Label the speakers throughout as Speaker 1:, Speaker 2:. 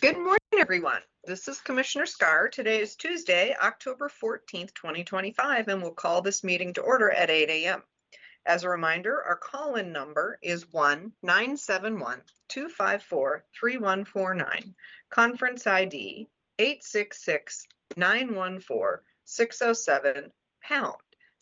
Speaker 1: Good morning, everyone. This is Commissioner Starr. Today is Tuesday, October 14th, 2025, and we'll call this meeting to order at 8 a.m. As a reminder, our call-in number is 1-971-254-3149, conference ID 866-914-607#.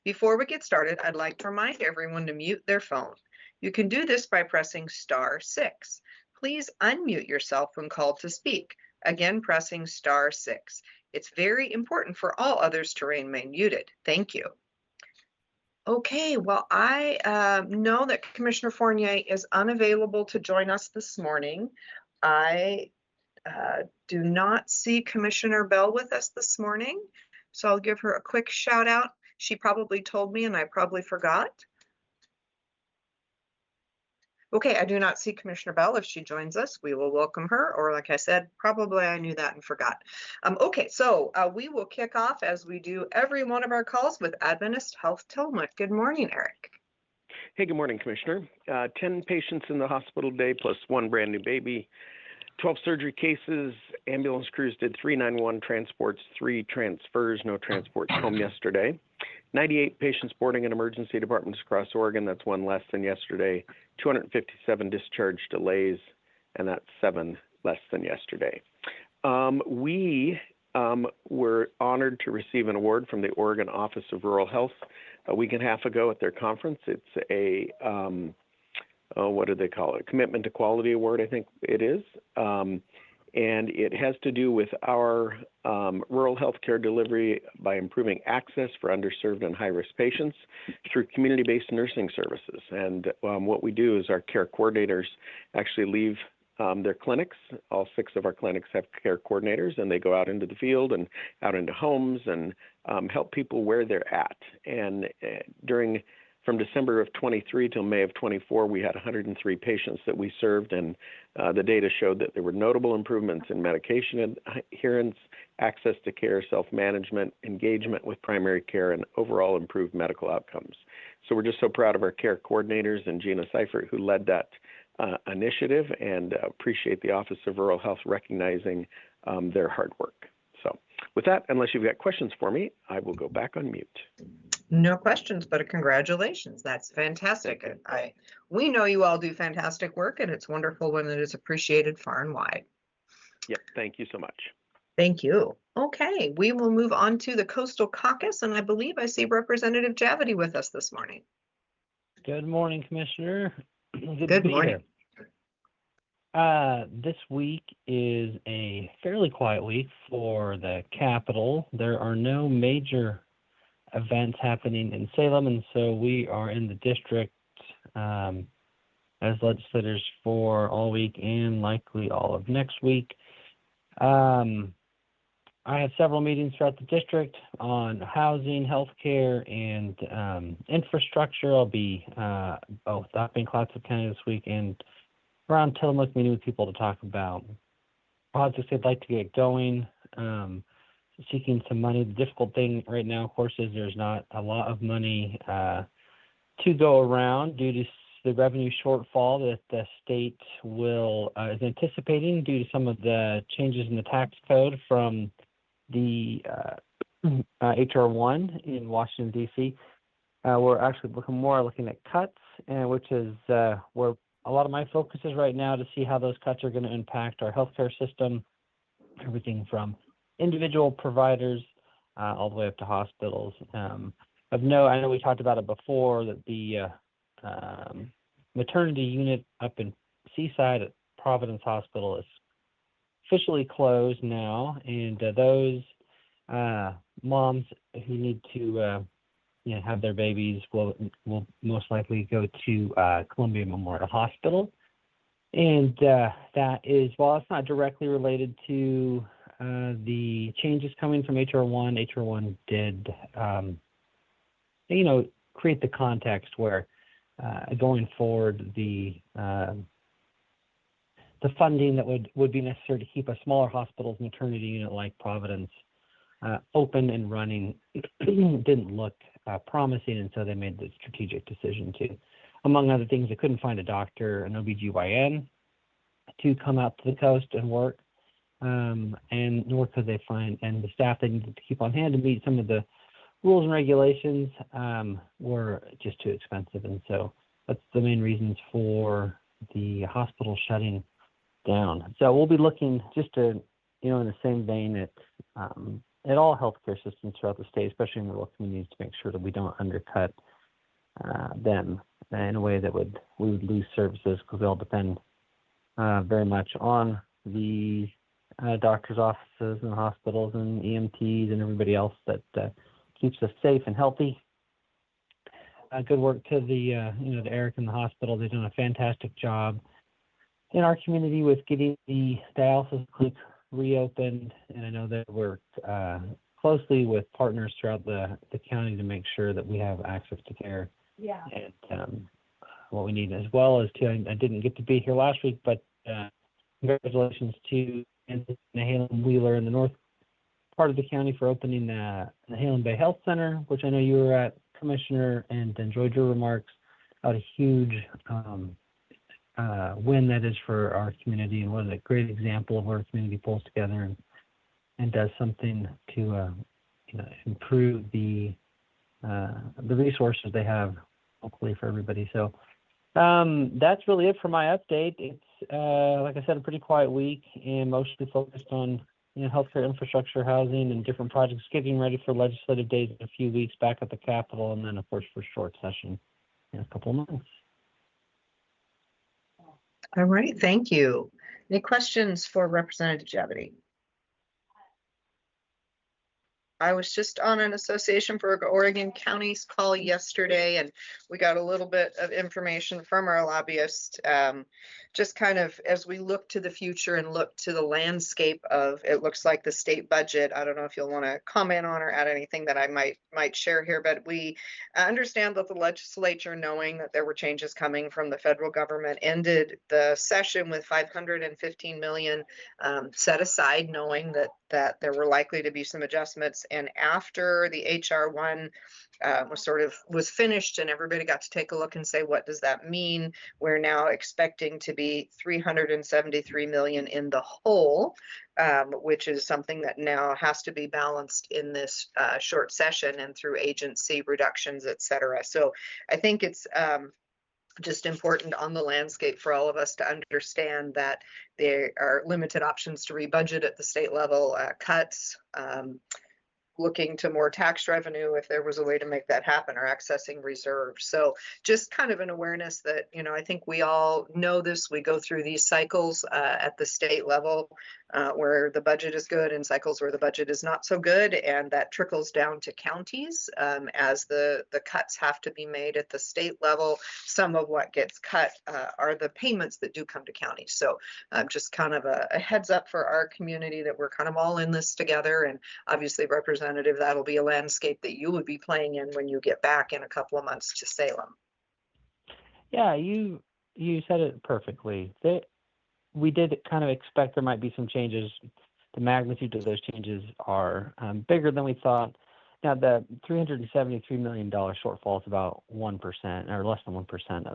Speaker 1: Before we get started, I'd like to remind everyone to mute their phone. You can do this by pressing *6. Please unmute yourself when called to speak. Again, pressing *6. It's very important for all others to remain muted. Thank you. Okay, well, I know that Commissioner Fournier is unavailable to join us this morning. I do not see Commissioner Bell with us this morning, so I'll give her a quick shout out. She probably told me and I probably forgot. Okay, I do not see Commissioner Bell. If she joins us, we will welcome her, or like I said, probably I knew that and forgot. Okay, so we will kick off as we do every one of our calls with Adventist Health Tillamook. Good morning, Eric.
Speaker 2: Hey, good morning, Commissioner. 10 patients in the hospital today, plus one brand new baby. 12 surgery cases. Ambulance crews did 3 911 transports, 3 transfers, no transports home yesterday. 98 patients boarding in emergency departments across Oregon. That's 1 less than yesterday. 257 discharge delays, and that's 7 less than yesterday. We were honored to receive an award from the Oregon Office of Rural Health a week and a half ago at their conference. It's a what do they call it? Commitment to Quality Award, I think it is. And it has to do with our rural healthcare delivery by improving access for underserved and high-risk patients through community-based nursing services. And what we do is our care coordinators actually leave their clinics. All 6 of our clinics have care coordinators, and they go out into the field and out into homes and help people where they're at. And from December of 23 till May of 24, we had 103 patients that we served, and the data showed that there were notable improvements in medication adherence, access to care, self-management, engagement with primary care, and overall improved medical outcomes. So we're just so proud of our care coordinators and Gina Seifert, who led that initiative, and appreciate the Office of Rural Health recognizing their hard work. So with that, unless you've got questions for me, I will go back on mute.
Speaker 1: No questions, but congratulations. That's fantastic. We know you all do fantastic work, and it's wonderful when it is appreciated far and wide.
Speaker 2: Yep, thank you so much.
Speaker 1: Thank you. Okay, we will move on to the Coastal Caucus, and I believe I see Representative Javity with us this morning.
Speaker 3: Good morning, Commissioner.
Speaker 1: Good morning.
Speaker 3: This week is a fairly quiet week for the Capitol. There are no major events happening in Salem, and so we are in the district as legislators for all week and likely all of next week. I have several meetings throughout the district on housing, healthcare, and infrastructure. I'll be both up in Clatsop County this week and around Tillamook, meeting with people to talk about projects they'd like to get going, seeking some money. The difficult thing right now, of course, is there's not a lot of money to go around due to the revenue shortfall that the state is anticipating due to some of the changes in the tax code from the HR 1 in Washington, D.C. We're actually looking at cuts, which is where a lot of my focus is right now, to see how those cuts are going to impact our healthcare system, everything from individual providers all the way up to hospitals. I know we talked about it before, that the maternity unit up in Seaside at Providence Hospital is officially closed now, and those moms who need to have their babies will most likely go to Columbia Memorial Hospital. And that is, while it's not directly related to the changes coming from HR 1, HR 1 did create the context where going forward the funding that would be necessary to keep a smaller hospital's maternity unit like Providence open and running didn't look promising, and so they made the strategic decision to, among other things, they couldn't find a doctor, an OBGYN, to come out to the coast and work. and nor could they find, and the staff they needed to keep on hand to meet some of the rules and regulations were just too expensive. And so that's the main reasons for the hospital shutting down. So we'll be looking just to, in the same vein at all healthcare systems throughout the state, especially in rural communities, to make sure that we don't undercut them in a way that we would lose services, because they all depend very much on the doctors' offices and hospitals and EMTs and everybody else that keeps us safe and healthy. Good work to to Eric and the hospital. They've done a fantastic job in our community with getting the dialysis clinic reopened, and I know they worked closely with partners throughout the county to make sure that we have access to care.
Speaker 4: Yeah.
Speaker 3: And what we need, as well as I didn't get to be here last week, but congratulations to Nahalen Wheeler in the north part of the county for opening the Nahalen Bay Health Center, which I know you were at, Commissioner, and enjoyed your remarks. What a huge win that is for our community, and what a great example of where a community pulls together and does something to improve the resources they have locally for everybody. So that's really it for my update. It's like I said, a pretty quiet week, and mostly focused on healthcare infrastructure, housing, and different projects, getting ready for legislative days in a few weeks back at the Capitol, and then of course for short session in a couple of months.
Speaker 1: All right, thank you. Any questions for Representative Javity? I was just on an Association for Oregon Counties call yesterday, and we got a little bit of information from our lobbyist. Just kind of as we look to the future and look to the landscape of, it looks like the state budget. I don't know if you'll want to comment on or add anything that I might share here, but we understand that the legislature, knowing that there were changes coming from the federal government, ended the session with $515 million set aside, knowing that there were likely to be some adjustments. And after the HR 1 was finished and everybody got to take a look and say, what does that mean? We're now expecting to be $373 million in the hole, which is something that now has to be balanced in this short session and through agency reductions, et cetera. So I think it's just important on the landscape for all of us to understand that there are limited options to rebudget at the state level, cuts, looking to more tax revenue if there was a way to make that happen, or accessing reserves. So just kind of an awareness that, I think we all know this. We go through these cycles at the state level where the budget is good, and cycles where the budget is not so good. And that trickles down to counties as the cuts have to be made at the state level. Some of what gets cut are the payments that do come to counties. So just kind of a heads up for our community that we're kind of all in this together. And obviously, Representative, that'll be a landscape that you would be playing in when you get back in a couple of months to Salem.
Speaker 3: Yeah, you said it perfectly. We did kind of expect there might be some changes. The magnitude of those changes are bigger than we thought. Now, the $373 million shortfall is about 1%, or less than 1%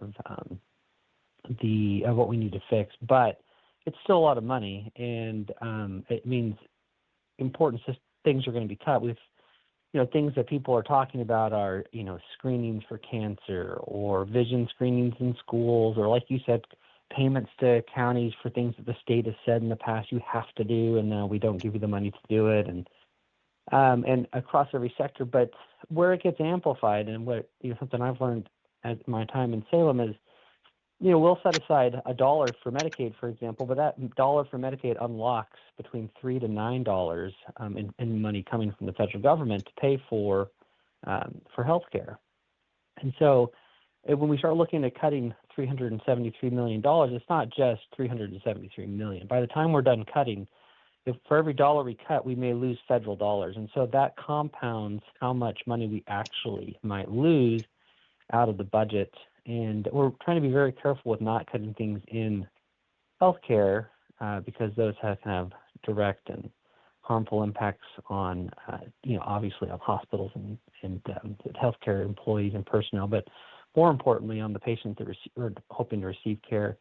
Speaker 3: of what we need to fix, but it's still a lot of money, and it means important things are going to be cut. With things that people are talking about are screenings for cancer, or vision screenings in schools, or like you said, payments to counties for things that the state has said in the past you have to do, and now we don't give you the money to do it, and across every sector. But where it gets amplified, and what something I've learned at my time in Salem is, we'll set aside $1 for Medicaid, for example, but that $1 for Medicaid unlocks between $3 to $9 in money coming from the federal government to pay for health care. And so when we start looking at cutting $373 million, it's not just $373 million. By the time we're done cutting, if for every dollar we cut, we may lose federal dollars. And so that compounds how much money we actually might lose out of the budget. And we're trying to be very careful with not cutting things in healthcare because those can have direct and harmful impacts on, obviously on hospitals and healthcare employees and personnel, but more importantly on the patients that are hoping to receive care.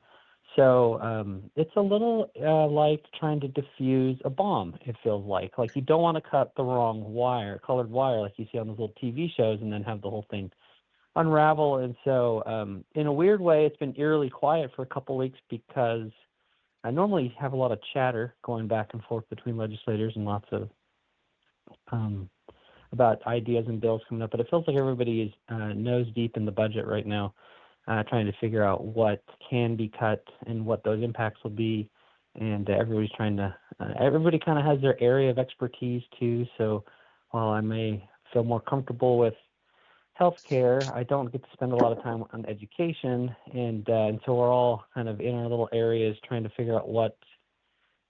Speaker 3: So it's a little like trying to defuse a bomb, it feels like. Like you don't want to cut the wrong wire, colored wire, like you see on those little TV shows, and then have the whole thing unravel. And so in a weird way, it's been eerily quiet for a couple weeks because I normally have a lot of chatter going back and forth between legislators and lots of about ideas and bills coming up. But it feels like everybody is nose deep in the budget right now, trying to figure out what can be cut and what those impacts will be. And everybody's trying to, everybody kind of has their area of expertise too. So while I may feel more comfortable with healthcare, I don't get to spend a lot of time on education. And so we're all kind of in our little areas trying to figure out what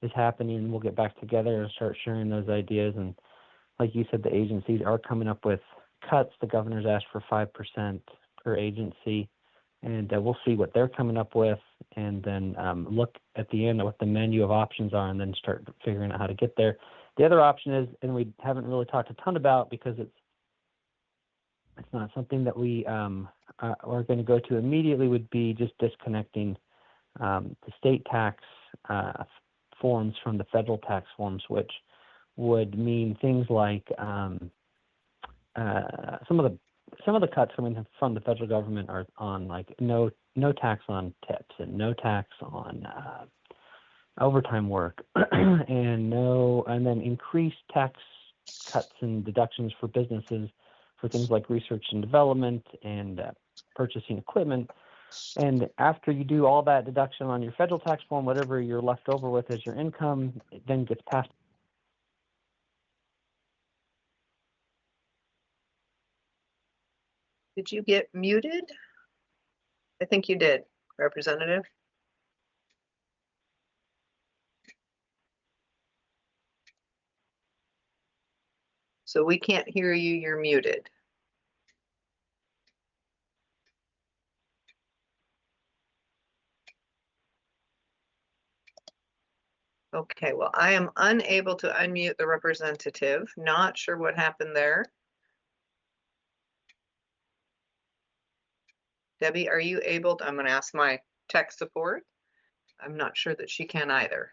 Speaker 3: is happening. And we'll get back together and start sharing those ideas. And like you said, the agencies are coming up with cuts. The governor's asked for 5% per agency. And we'll see what they're coming up with, and then look at the end at what the menu of options are, and then start figuring out how to get there. The other option is, and we haven't really talked a ton about because it's not something that we are going to go to immediately, would be just disconnecting the state tax forms from the federal tax forms, which would mean things like some of the cuts coming from the federal government are on like no tax on tips and no tax on overtime work and then increased tax cuts and deductions for businesses for things like research and development and purchasing equipment. And after you do all that deduction on your federal tax form, whatever you're left over with as your income, it then gets passed.
Speaker 1: Did you get muted? I think you did, Representative. So we can't hear you, you're muted. Okay, well, I am unable to unmute the representative. Not sure what happened there. Debbie, are you able to, I'm going to ask my tech support. I'm not sure that she can either.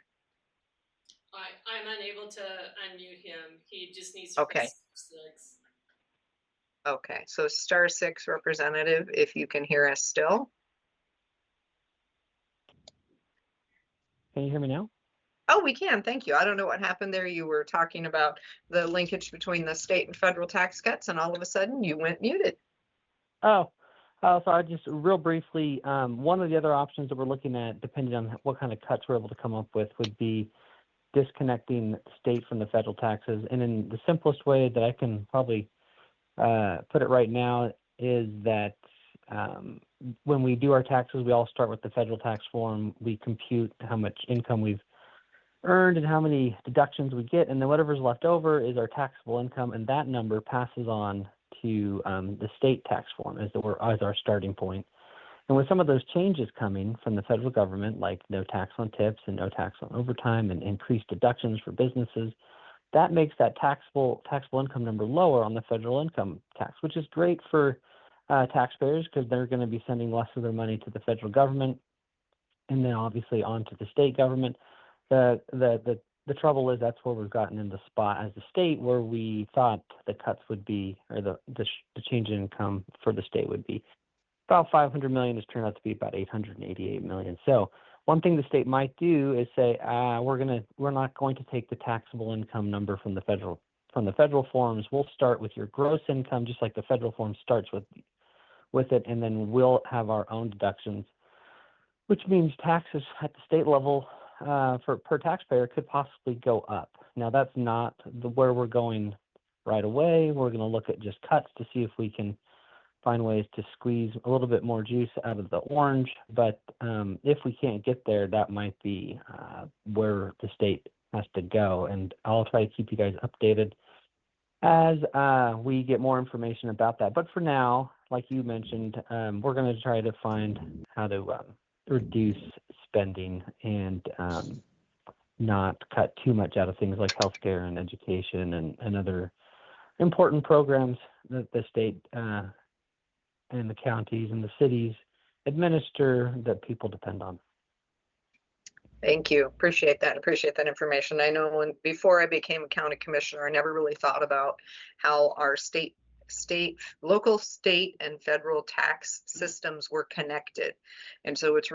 Speaker 4: I'm unable to unmute him. He just needs to
Speaker 1: Okay.
Speaker 4: press 6.
Speaker 1: Okay, so *6 representative, if you can hear us still.
Speaker 3: Can you hear me now?
Speaker 1: Oh, we can. Thank you. I don't know what happened there. You were talking about the linkage between the state and federal tax cuts, and all of a sudden you went muted.
Speaker 3: So I just real briefly, one of the other options that we're looking at, depending on what kind of cuts we're able to come up with, would be disconnecting state from the federal taxes. And in the simplest way that I can probably put it right now is that when we do our taxes, we all start with the federal tax form. We compute how much income we've earned and how many deductions we get, and then whatever's left over is our taxable income, and that number passes on to the state tax form as our starting point. And with some of those changes coming from the federal government, like no tax on tips and no tax on overtime and increased deductions for businesses, that makes that taxable income number lower on the federal income tax, which is great for taxpayers because they're going to be sending less of their money to the federal government and then obviously on to the state government. The trouble is that's where we've gotten in the spot as a state where we thought the cuts would be, or the change in income for the state would be about $500 million. Has turned out to be about $888 million. So one thing the state might do is say, we're not going to take the taxable income number from the federal forms. We'll start with your gross income, just like the federal form starts with it, and then we'll have our own deductions, which means taxes at the state level per taxpayer could possibly go up. Now, that's not where we're going right away. We're going to look at just cuts to see if we can find ways to squeeze a little bit more juice out of the orange. But if we can't get there, that might be where the state has to go. And I'll try to keep you guys updated as we get more information about that. But for now, like you mentioned, we're going to try to find how to reduce spending and not cut too much out of things like healthcare and education and other important programs that the state and the counties and the cities administer that people depend on.
Speaker 1: Thank you. Appreciate that. Appreciate that information. I know before I became a county commissioner, I never really thought about how our local, state, and federal tax systems were connected. And so it's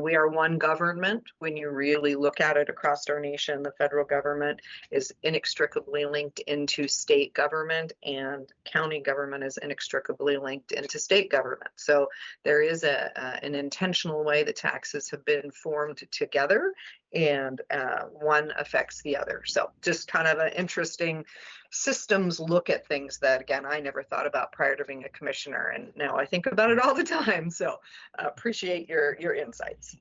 Speaker 1: we are one government. When you really look at it across our nation, the federal government is inextricably linked into state government, and county government is inextricably linked into state government. So there is an intentional way the taxes have been formed together, and one affects the other. So just kind of an interesting systems look at things that, again, I never thought about prior to being a commissioner, and now I think about it all the time. So appreciate your insights.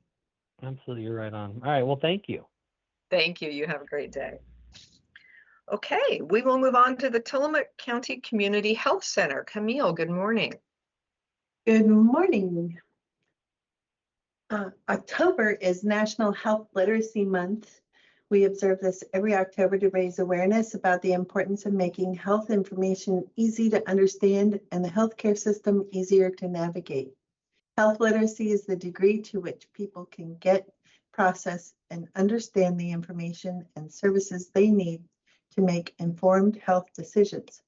Speaker 3: Absolutely, you're right on. All right, well, thank you.
Speaker 1: Thank you. You have a great day. Okay, we will move on to the Tillamook County Community Health Center. Camille, good morning.
Speaker 5: Good morning. October is National Health Literacy Month. We observe this every October to raise awareness about the importance of making health information easy to understand and the healthcare system easier to navigate. Health literacy is the degree to which people can get, process, and understand the information and services they need to make informed health decisions.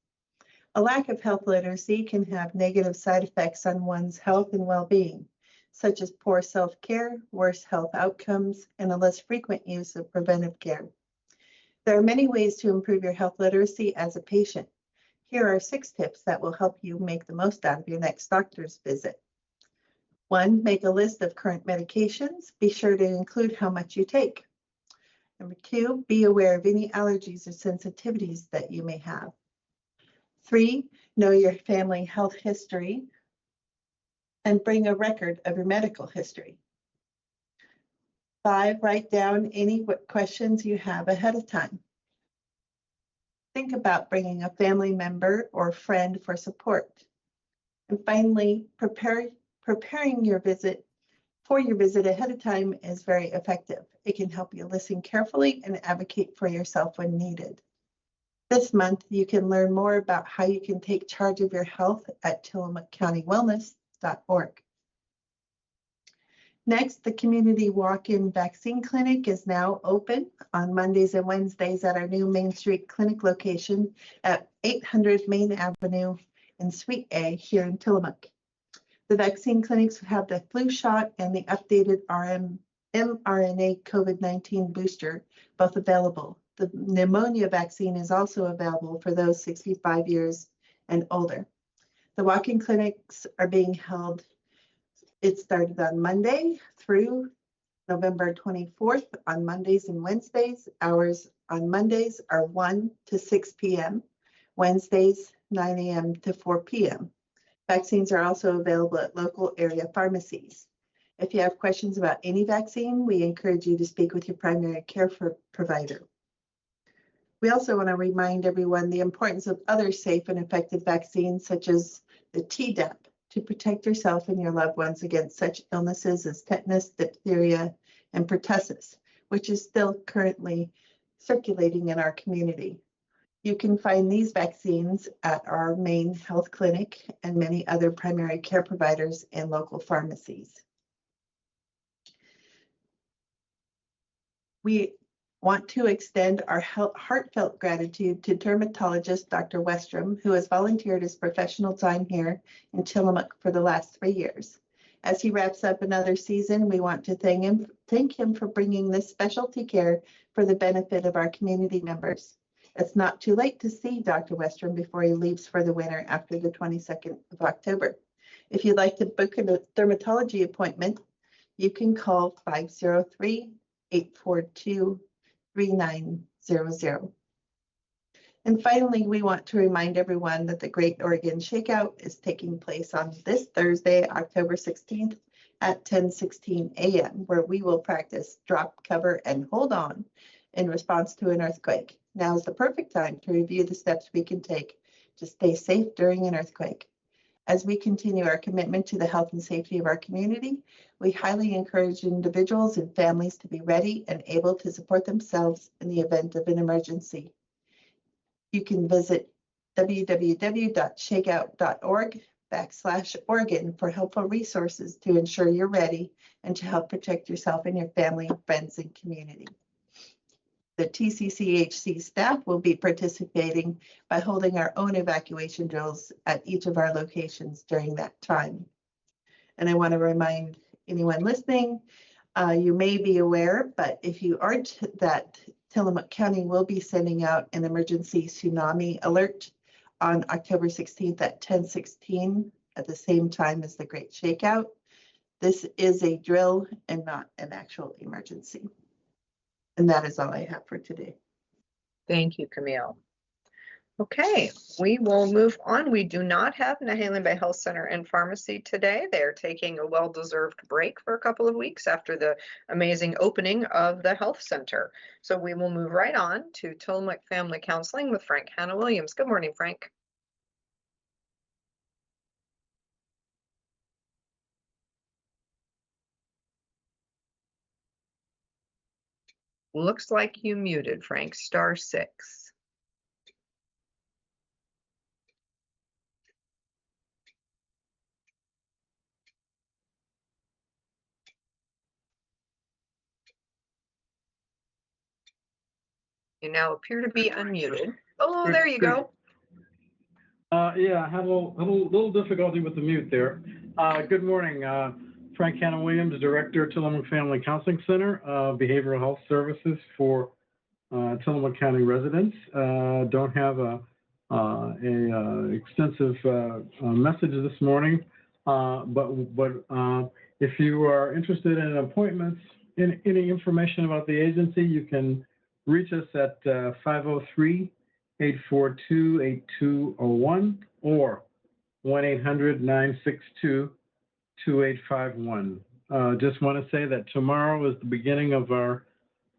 Speaker 5: A lack of health literacy can have negative side effects on one's health and well-being, such as poor self-care, worse health outcomes, and a less frequent use of preventive care. There are many ways to improve your health literacy as a patient. Here are 6 tips that will help you make the most out of your next doctor's visit. 1, make a list of current medications. Be sure to include how much you take. Number 2, be aware of any allergies or sensitivities that you may have. 3, know your family health history and bring a record of your medical history. 5, write down any questions you have ahead of time. Think about bringing a family member or friend for support. And finally, preparing your visit ahead of time is very effective. It can help you listen carefully and advocate for yourself when needed. This month, you can learn more about how you can take charge of your health at TillamookCountyWellness.org. Next, the Community Walk-in Vaccine Clinic is now open on Mondays and Wednesdays at our new Main Street Clinic location at 800 Main Avenue in Suite A here in Tillamook. The vaccine clinics have the flu shot and the updated mRNA COVID-19 booster, both available. The pneumonia vaccine is also available for those 65 years and older. The walk-in clinics are being held. It started on Monday through November 24th on Mondays and Wednesdays. Hours on Mondays are 1 to 6 p.m., Wednesdays 9 a.m. to 4 p.m. Vaccines are also available at local area pharmacies. If you have questions about any vaccine, we encourage you to speak with your primary care provider. We also want to remind everyone the importance of other safe and effective vaccines, such as the Tdap, to protect yourself and your loved ones against such illnesses as tetanus, diphtheria, and pertussis, which is still currently circulating in our community. You can find these vaccines at our main health clinic and many other primary care providers and local pharmacies. We want to extend our heartfelt gratitude to dermatologist Dr. Westrom, who has volunteered his professional time here in Tillamook for the last 3 years. As he wraps up another season, we want to thank him for bringing this specialty care for the benefit of our community members. It's not too late to see Dr. Westrom before he leaves for the winter after the 22nd of October. If you'd like to book a dermatology appointment, you can call 503-842-3900. And finally, we want to remind everyone that the Great Oregon Shakeout is taking place on this Thursday, October 16th at 10:16 a.m., where we will practice drop, cover, and hold on in response to an earthquake. Now is the perfect time to review the steps we can take to stay safe during an earthquake. As we continue our commitment to the health and safety of our community, we highly encourage individuals and families to be ready and able to support themselves in the event of an emergency. You can visit www.shakeout.org /Oregon for helpful resources to ensure you're ready and to help protect yourself and your family, friends, and community. The TCCHC staff will be participating by holding our own evacuation drills at each of our locations during that time. And I want to remind anyone listening, you may be aware, but if you aren't, that Tillamook County will be sending out an emergency tsunami alert on October 16th at 10:16 at the same time as the Great Shakeout. This is a drill and not an actual emergency. And that is all I have for today.
Speaker 1: Thank you, Camille. Okay, we will move on. We do not have Nehalem Bay Health Center and Pharmacy today. They're taking a well-deserved break for a couple of weeks after the amazing opening of the health center. So we will move right on to Tillamook Family Counseling with Frank Hannah Williams. Good morning, Frank. Looks like you muted, Frank. *6. You now appear to be unmuted. Oh, there you go.
Speaker 6: Yeah, I have a little difficulty with the mute there. Good morning. Frank Hannah Williams, Director, Tillamook Family Counseling Center, Behavioral Health Services for Tillamook County residents. Don't have a extensive message this morning, but if you are interested in appointments, in any information about the agency, you can reach us at 503-842-8201 or 1-800-962-2851. Just want to say that tomorrow is the beginning of a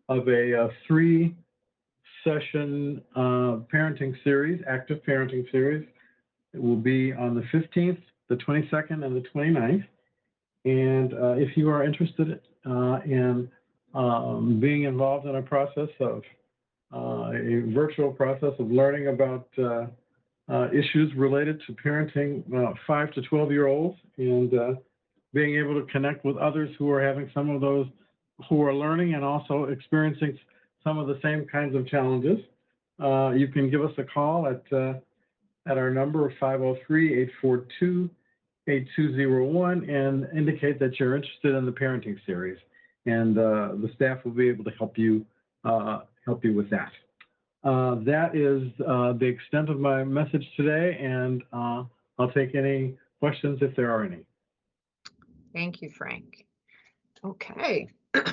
Speaker 6: 3-session parenting series, active parenting series. It will be on the 15th, the 22nd, and the 29th. And if you are interested in being involved in a process of a virtual process of learning about issues related to parenting 5 to 12-year-olds and being able to connect with others who are having some of those, who are learning and also experiencing some of the same kinds of challenges, you can give us a call at our number of 503-842-8201 and indicate that you're interested in the parenting series. And the staff will be able to help you with that. That is the extent of my message today, and I'll take any questions if there are any.
Speaker 1: Thank you, Frank. Okay,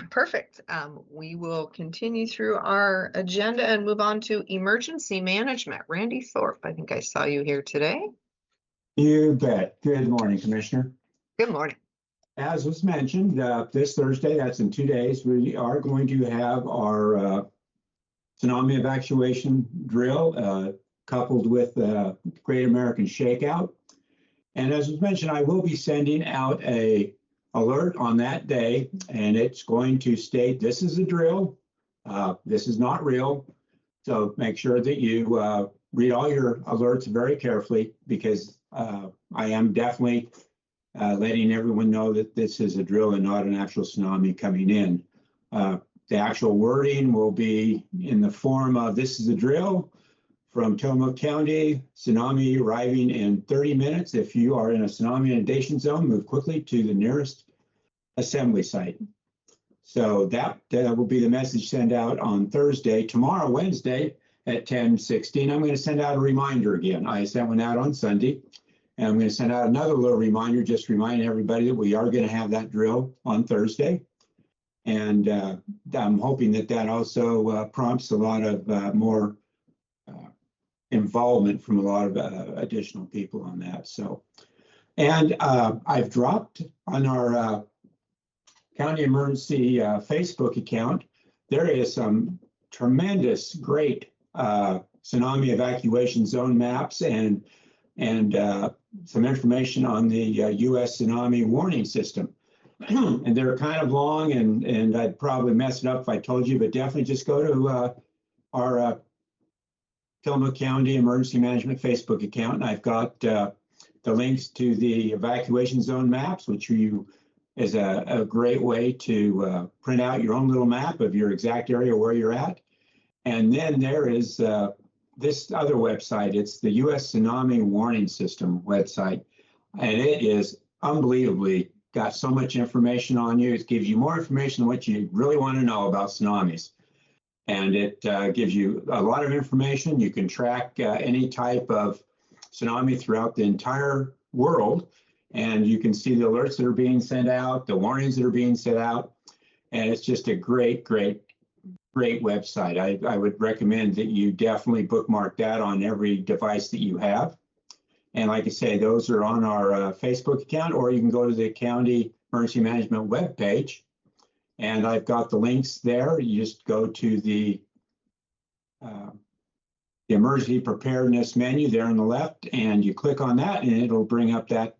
Speaker 1: perfect. We will continue through our agenda and move on to emergency management. Randy Thorpe, I think I saw you here today.
Speaker 7: You bet. Good morning, Commissioner.
Speaker 1: Good morning.
Speaker 7: As was mentioned, this Thursday, that's in 2 days, we are going to have our tsunami evacuation drill coupled with the Great American Shakeout. And as was mentioned, I will be sending out a alert on that day, and it's going to state, this is a drill. This is not real. So make sure that you read all your alerts very carefully, because I am definitely letting everyone know that this is a drill and not an actual tsunami coming in. The actual wording will be in the form of, this is a drill from Tillamook County, tsunami arriving in 30 minutes. If you are in a tsunami inundation zone, move quickly to the nearest assembly site. So that will be the message sent out on Thursday. Tomorrow, Wednesday at 10:16, I'm going to send out a reminder again. I sent one out on Sunday. And I'm going to send out another little reminder, just reminding everybody that we are going to have that drill on Thursday. And I'm hoping that that also prompts a lot of more involvement from a lot of additional people on that. So, and I've dropped on our County Emergency Facebook account, there is some tremendous, great tsunami evacuation zone maps and some information on the U.S. tsunami warning system. And they're kind of long, and I'd probably mess it up if I told you, but definitely just go to our Tillamook County Emergency Management Facebook account. And I've got the links to the evacuation zone maps, which is a great way to print out your own little map of your exact area where you're at. And then there is this other website. It's the U.S. Tsunami Warning System website. And it is unbelievably got so much information on you. It gives you more information than what you really want to know about tsunamis. And it gives you a lot of information. You can track any type of tsunami throughout the entire world. And you can see the alerts that are being sent out, the warnings that are being sent out. And it's just a great website. I would recommend that you definitely bookmark that on every device that you have. And like I say, those are on our Facebook account, or you can go to the county emergency management webpage. And I've got the links there. You just go to the emergency preparedness menu there on the left, and you click on that, and it'll bring up that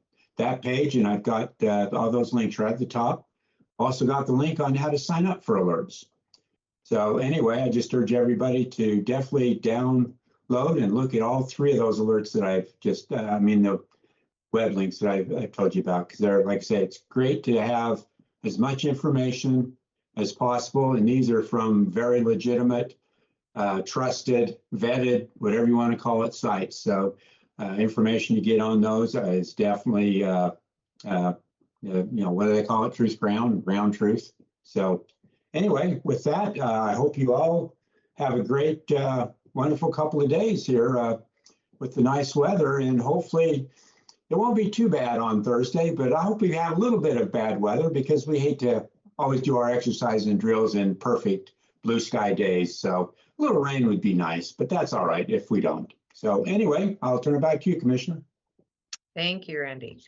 Speaker 7: page. And I've got all those links right at the top. Also got the link on how to sign up for alerts. So anyway, I just urge everybody to definitely download and look at all three of those alerts that I've just, the web links that I've told you about, because they're, like I say, it's great to have as much information as possible. And these are from very legitimate, trusted, vetted, whatever you want to call it, sites. So information you get on those is definitely, what do they call it? Ground truth. So anyway, with that, I hope you all have a great, wonderful couple of days here with the nice weather, and hopefully it won't be too bad on Thursday, but I hope we have a little bit of bad weather, because we hate to always do our exercise and drills in perfect blue sky days. So a little rain would be nice, but that's all right if we don't. So anyway, I'll turn it back to you, Commissioner.
Speaker 1: Thank you, Randy.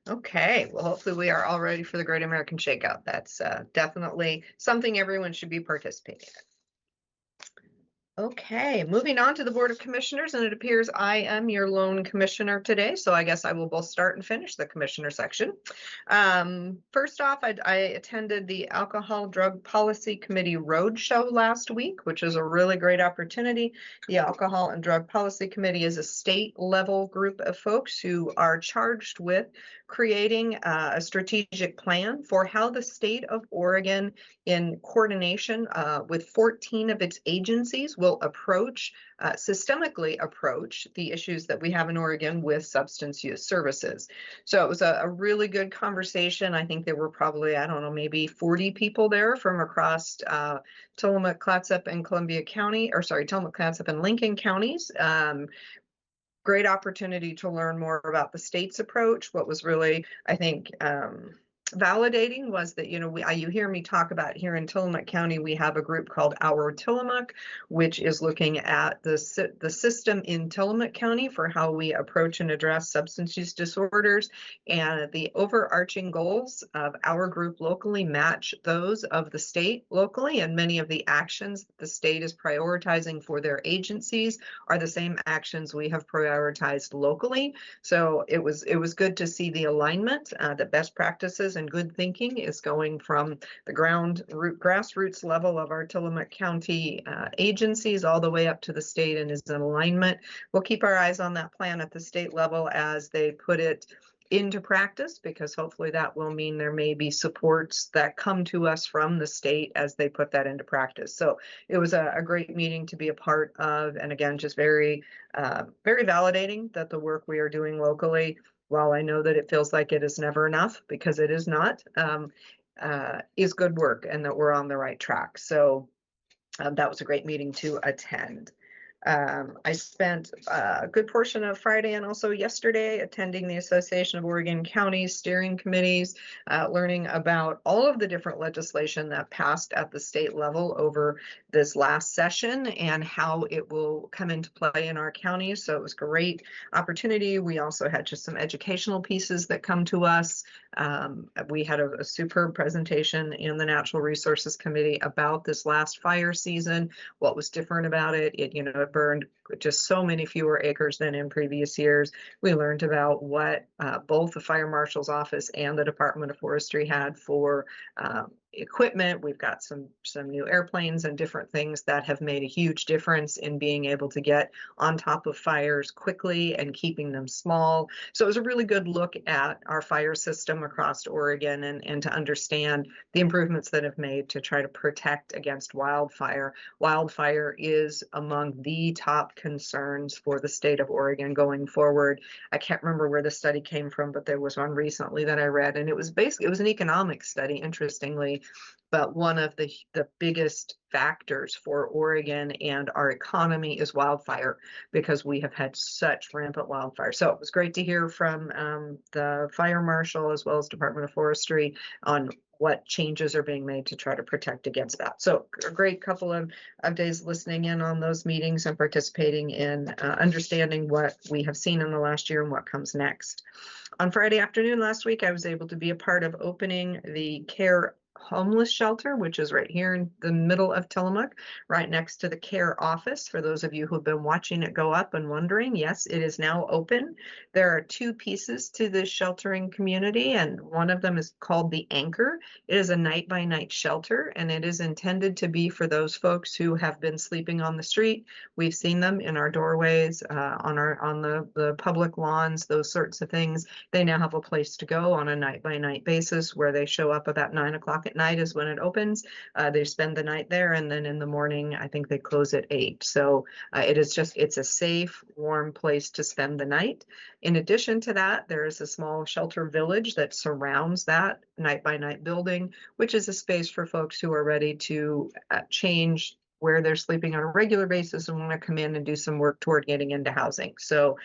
Speaker 1: Okay, well, hopefully we are all ready for the Great American Shakeout. That's definitely something everyone should be participating in. Okay, moving on to the Board of Commissioners, and it appears I am your lone commissioner today, so I guess I will both start and finish the commissioner section. First off, I attended the Alcohol Drug Policy Committee Roadshow last week, which is a really great opportunity. The Alcohol and Drug Policy Committee is a state-level group of folks who are charged with creating a strategic plan for how the state of Oregon, in coordination with 14 of its agencies, will systemically approach the issues that we have in Oregon with substance use services. So it was a really good conversation. I think there were probably, I don't know, maybe 40 people there from across Tillamook, Clatsop, and Tillamook, Clatsop, and Lincoln counties. Great opportunity to learn more about the state's approach. What was really, I think, validating was that, you hear me talk about here in Tillamook County, we have a group called Our Tillamook, which is looking at the system in Tillamook County for how we approach and address substance use disorders. And the overarching goals of our group locally match those of the state locally, and many of the actions that the state is prioritizing for their agencies are the same actions we have prioritized locally. So it was good to see the alignment, that best practices and good thinking is going from the grassroots level of our Tillamook County agencies all the way up to the state, and is in alignment. We'll keep our eyes on that plan at the state level as they put it into practice, because hopefully that will mean there may be supports that come to us from the state as they put that into practice. So it was a great meeting to be a part of, and again, just very validating that the work we are doing locally, while I know that it feels like it is never enough, because it is not, is good work, and that we're on the right track. So that was a great meeting to attend. I spent a good portion of Friday and also yesterday attending the Association of Oregon Counties steering committees, learning about all of the different legislation that passed at the state level over this last session and how it will come into play in our counties. So it was a great opportunity. We also had just some educational pieces that come to us. We had a superb presentation in the Natural Resources Committee about this last fire season, what was different about it. It burned just so many fewer acres than in previous years. We learned about what both the Fire Marshal's Office and the Department of Forestry had for equipment. We've got some new airplanes and different things that have made a huge difference in being able to get on top of fires quickly and keeping them small. So it was a really good look at our fire system across Oregon and to understand the improvements that have made to try to protect against wildfire. Wildfire is among the top concerns for the state of Oregon going forward. I can't remember where the study came from, but there was one recently that I read, and it was an economic study, interestingly, but one of the biggest factors for Oregon and our economy is wildfire, because we have had such rampant wildfire. So it was great to hear from the fire marshal as well as Department of Forestry on what changes are being made to try to protect against that. So a great couple of days listening in on those meetings and participating in understanding what we have seen in the last year and what comes next. On Friday afternoon last week, I was able to be a part of opening the CARE homeless shelter, which is right here in the middle of Tillamook, right next to the CARE office. For those of you who've been watching it go up and wondering, yes, it is now open. There are two pieces to this sheltering community, and one of them is called the Anchor. It is a night-by-night shelter, and it is intended to be for those folks who have been sleeping on the street. We've seen them in our doorways, on the public lawns, those sorts of things. They now have a place to go on a night-by-night basis, where they show up about 9 o'clock at night is when it opens. They spend the night there, and then in the morning, I think they close at 8. So it's a safe, warm place to spend the night. In addition to that, there is a small shelter village that surrounds that night-by-night building, which is a space for folks who are ready to change where they're sleeping on a regular basis and want to come in and do some work toward getting into housing. So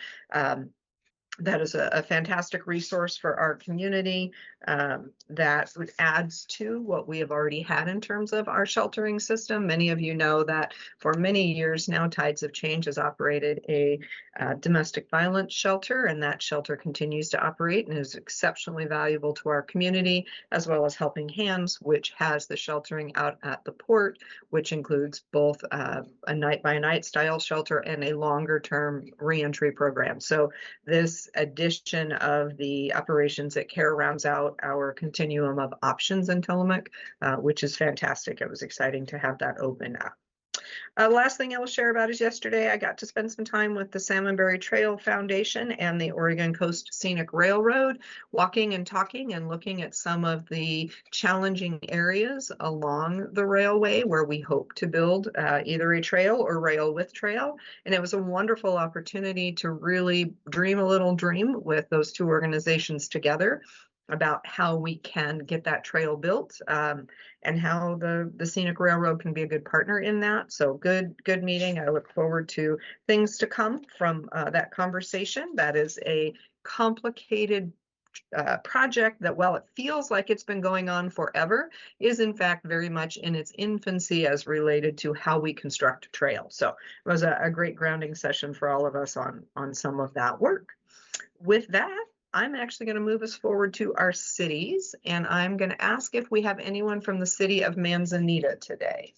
Speaker 1: that is a fantastic resource for our community that adds to what we have already had in terms of our sheltering system. Many of you know that for many years now, Tides of Change has operated a domestic violence shelter, and that shelter continues to operate and is exceptionally valuable to our community, as well as Helping Hands, which has the sheltering out at the port, which includes both a night-by-night style shelter and a longer-term reentry program. So this addition of the operations at CARE rounds out our continuum of options in Tillamook, which is fantastic. It was exciting to have that open up. Last thing I will share about is yesterday I got to spend some time with the Salmonberry Trail Foundation and the Oregon Coast Scenic Railroad, walking and talking and looking at some of the challenging areas along the railway where we hope to build either a trail or rail with trail. And it was a wonderful opportunity to really dream a little dream with those two organizations together about how we can get that trail built, and how the Scenic Railroad can be a good partner in that. So good meeting. I look forward to things to come from that conversation. That is a complicated project that, while it feels like it's been going on forever, is in fact very much in its infancy as related to how we construct a trail. So it was a great grounding session for all of us on some of that work. With that, I'm actually going to move us forward to our cities, and I'm going to ask if we have anyone from the city of Manzanita today.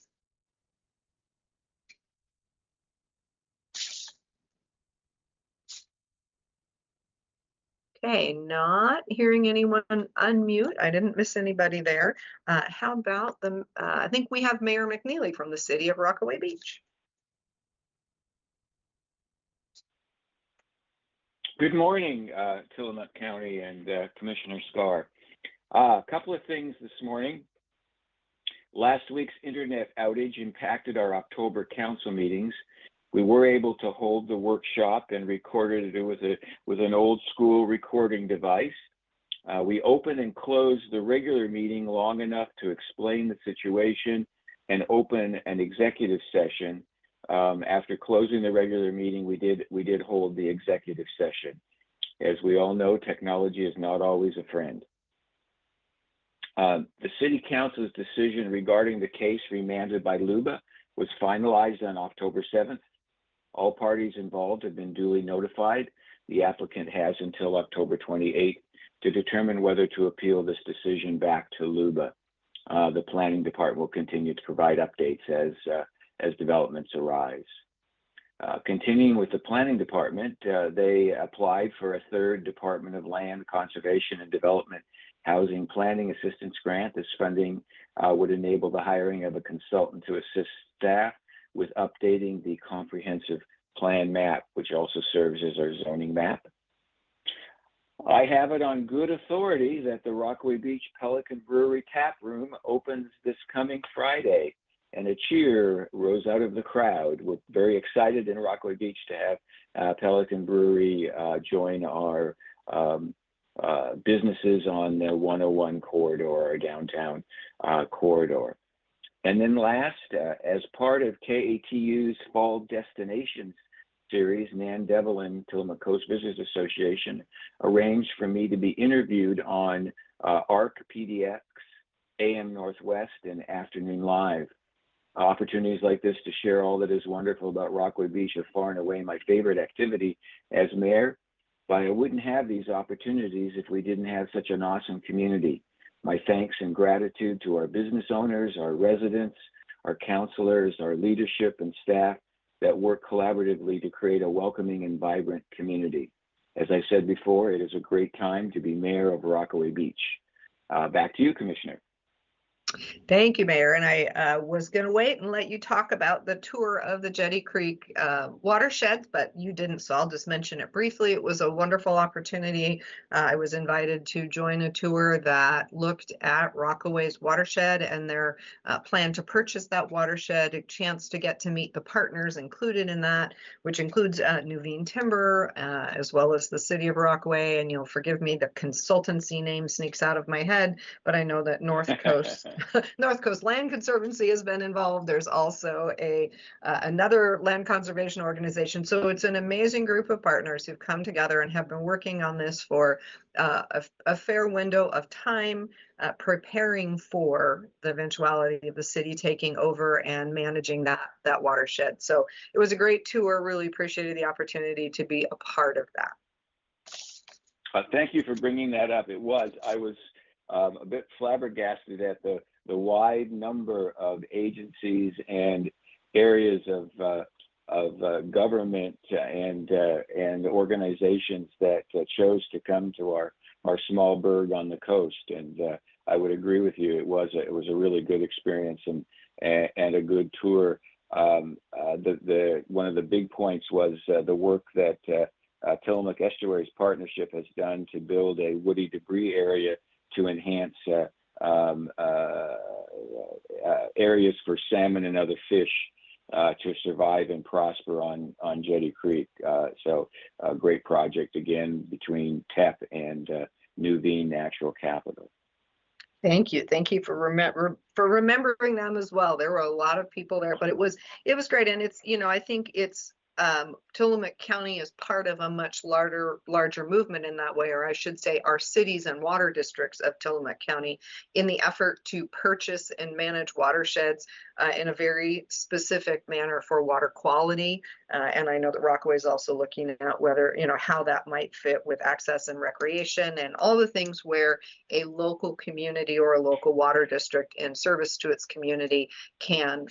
Speaker 1: Okay, not hearing anyone unmute. I didn't miss anybody there. How about I think we have Mayor McNeely from the city of Rockaway Beach.
Speaker 8: Good morning, Tillamook County and Commissioner Scar. A couple of things this morning. Last week's internet outage impacted our October council meetings. We were able to hold the workshop and recorded it with an old school recording device. We opened and closed the regular meeting long enough to explain the situation and open an executive session. After closing the regular meeting, we did hold the executive session. As we all know, technology is not always a friend. The City Council's decision regarding the case remanded by LUBA was finalized on October 7th. All parties involved have been duly notified. The applicant has until October 28th to determine whether to appeal this decision back to LUBA. The Planning Department will continue to provide updates as developments arise. Continuing with the Planning Department, they applied for a third Department of Land, Conservation and Development Housing Planning Assistance Grant. This funding would enable the hiring of a consultant to assist staff with updating the comprehensive plan map, which also serves as our zoning map. I have it on good authority that the Rockaway Beach Pelican Brewery Tap Room opens this coming Friday, and a cheer rose out of the crowd. We're very excited in Rockaway Beach to have Pelican Brewery join our businesses on the 101 corridor, or downtown corridor. And then last, as part of KATU's Fall Destinations series, Nan Devlin, Tillamook Coast Visitors Association, arranged for me to be interviewed on ARC PDX, AM Northwest, and Afternoon Live. Opportunities like this to share all that is wonderful about Rockaway Beach are far and away my favorite activity as mayor, but I wouldn't have these opportunities if we didn't have such an awesome community. My thanks and gratitude to our business owners, our residents, our counselors, our leadership and staff that work collaboratively to create a welcoming and vibrant community. As I said before, it is a great time to be mayor of Rockaway Beach. Back to you, Commissioner.
Speaker 1: Thank you, Mayor. And I was going to wait and let you talk about the tour of the Jetty Creek watersheds, but you didn't, so I'll just mention it briefly. It was a wonderful opportunity. I was invited to join a tour that looked at Rockaway's watershed and their plan to purchase that watershed, a chance to get to meet the partners included in that, which includes Nuveen Timber, as well as the City of Rockaway. And you'll forgive me, the consultancy name sneaks out of my head, but I know that North Coast Land Conservancy has been involved. There's also another land conservation organization. So it's an amazing group of partners who've come together and have been working on this for a fair window of time, preparing for the eventuality of the city taking over and managing that watershed. So it was a great tour. Really appreciated the opportunity to be a part of that.
Speaker 8: Thank you for bringing that up. I was a bit flabbergasted at the wide number of agencies and areas of government and organizations that chose to come to our small burg on the coast. And I would agree with you. It was a really good experience and a good tour. One of the big points was the work that Tillamook Estuaries Partnership has done to build a woody debris area to enhance areas for salmon and other fish to survive and prosper on Jetty Creek. So a great project again between TEP and Nuveen Natural Capital.
Speaker 1: Thank you. Thank you for remembering them as well. There were a lot of people there, but it was great. And it's, I think it's Tillamook County is part of a much larger movement in that way, or I should say our cities and water districts of Tillamook County, in the effort to purchase and manage watersheds in a very specific manner for water quality. And I know that Rockaway is also looking at whether, how that might fit with access and recreation and all the things where a local community or a local water district in service to its community can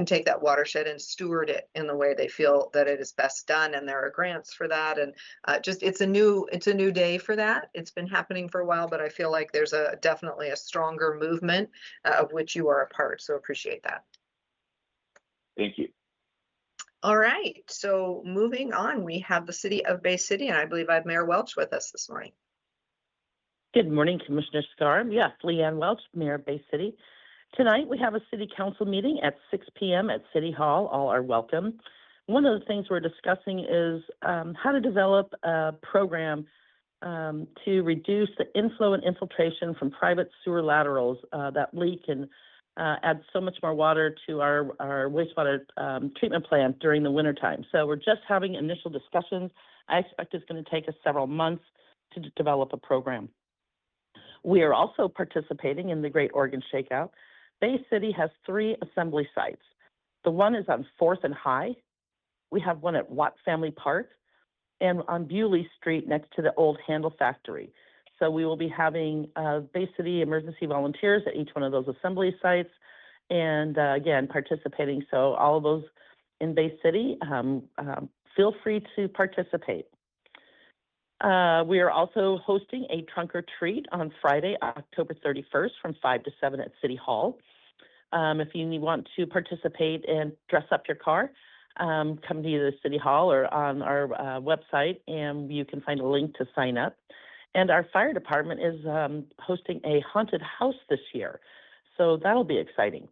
Speaker 1: take that watershed and steward it in the way they feel that it is best done. And there are grants for that. And it's a new day for that. It's been happening for a while, but I feel like there's definitely a stronger movement of which you are a part. So appreciate that.
Speaker 8: Thank you.
Speaker 1: All right. So moving on, we have the City of Bay City, and I believe I have Mayor Welch with us this morning.
Speaker 9: Good morning, Commissioner Scar. Yes, Leanne Welch, Mayor of Bay City. Tonight, we have a City Council meeting at 6 p.m. at City Hall. All are welcome. One of the things we're discussing is how to develop a program to reduce the inflow and infiltration from private sewer laterals that leak and add so much more water to our wastewater treatment plant during the wintertime. So we're just having initial discussions. I expect it's going to take us several months to develop a program. We are also participating in the Great Oregon Shakeout. Bay City has 3 assembly sites. The one is on 4th and High. We have one at Watt Family Park and on Bewley Street next to the old Handle Factory. So we will be having Bay City emergency volunteers at each one of those assembly sites and again, participating. So all of those in Bay City, feel free to participate. We are also hosting a trunk or treat on Friday, October 31st from 5 to 7 at City Hall. If you want to participate and dress up your car, come to either City Hall or on our website, and you can find a link to sign up. And our fire department is hosting a haunted house this year, so that'll be exciting.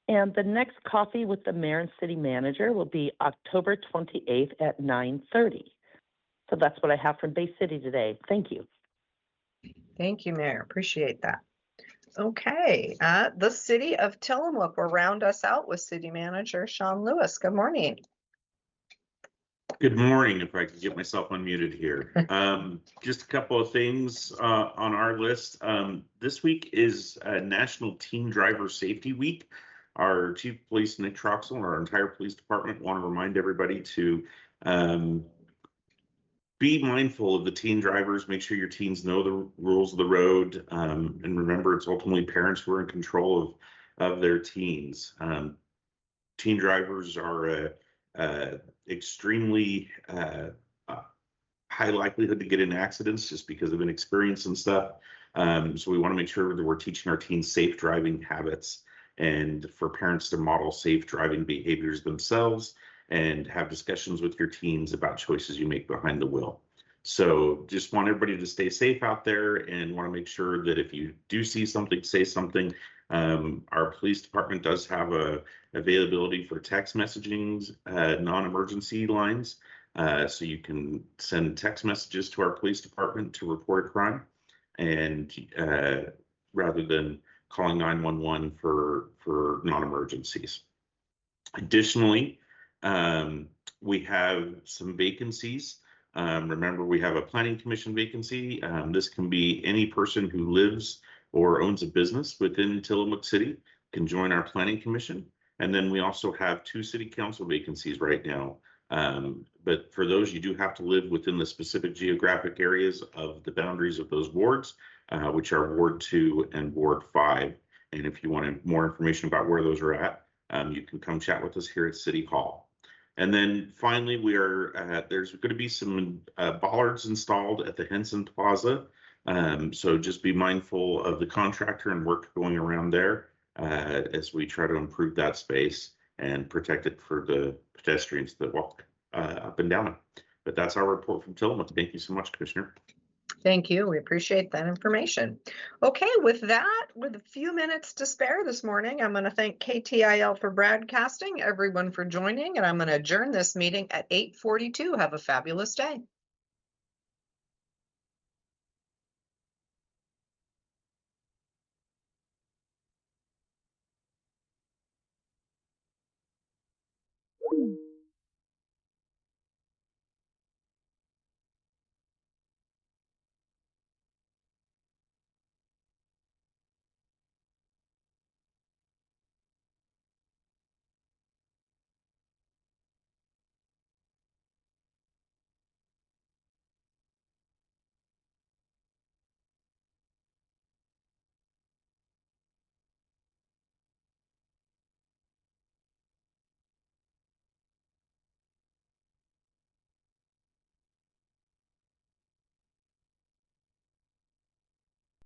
Speaker 9: And the next coffee with the mayor and city manager will be October 28th at 9:30. So that's what I have from Bay City today. Thank you.
Speaker 1: Thank you, Mayor. Appreciate that. Okay, the city of Tillamook will round us out with City Manager Sean Lewis. Good morning.
Speaker 10: Good morning, if I could get myself unmuted here. Just a couple of things on our list. This week is National Teen Driver Safety Week. Our Chief of Police, Nick Troxel, and our entire police department want to remind everybody to be mindful of the teen drivers. Make sure your teens know the rules of the road, and remember it's ultimately parents who are in control of their teens. Teen drivers are extremely high likelihood to get in accidents just because of inexperience and stuff. So we want to make sure that we're teaching our teens safe driving habits, and for parents to model safe driving behaviors themselves and have discussions with your teens about choices you make behind the wheel. So just want everybody to stay safe out there, and want to make sure that if you do see something, say something. Our police department does have a availability for text messaging, non-emergency lines. So you can send text messages to our police department to report a crime, and rather than calling 911 for non-emergencies. Additionally, we have some vacancies. Remember, we have a planning commission vacancy. This can be any person who lives or owns a business within Tillamook City can join our planning commission. And then we also have 2 city council vacancies right now. But for those, you do have to live within the specific geographic areas of the boundaries of those wards, which are Ward 2 and Ward 5. And if you want more information about where those are at, you can come chat with us here at City Hall. And then finally, we are there's going to be some bollards installed at the Henson Plaza. So just be mindful of the contractor and work going around there as we try to improve that space and protect it for the pedestrians that walk up and down it. But that's our report from Tillamook. Thank you so much, Commissioner.
Speaker 1: Thank you. We appreciate that information. Okay, with that, with a few minutes to spare this morning, I'm going to thank KTIL for broadcasting, everyone for joining, and I'm going to adjourn this meeting at 8:42. Have a fabulous day.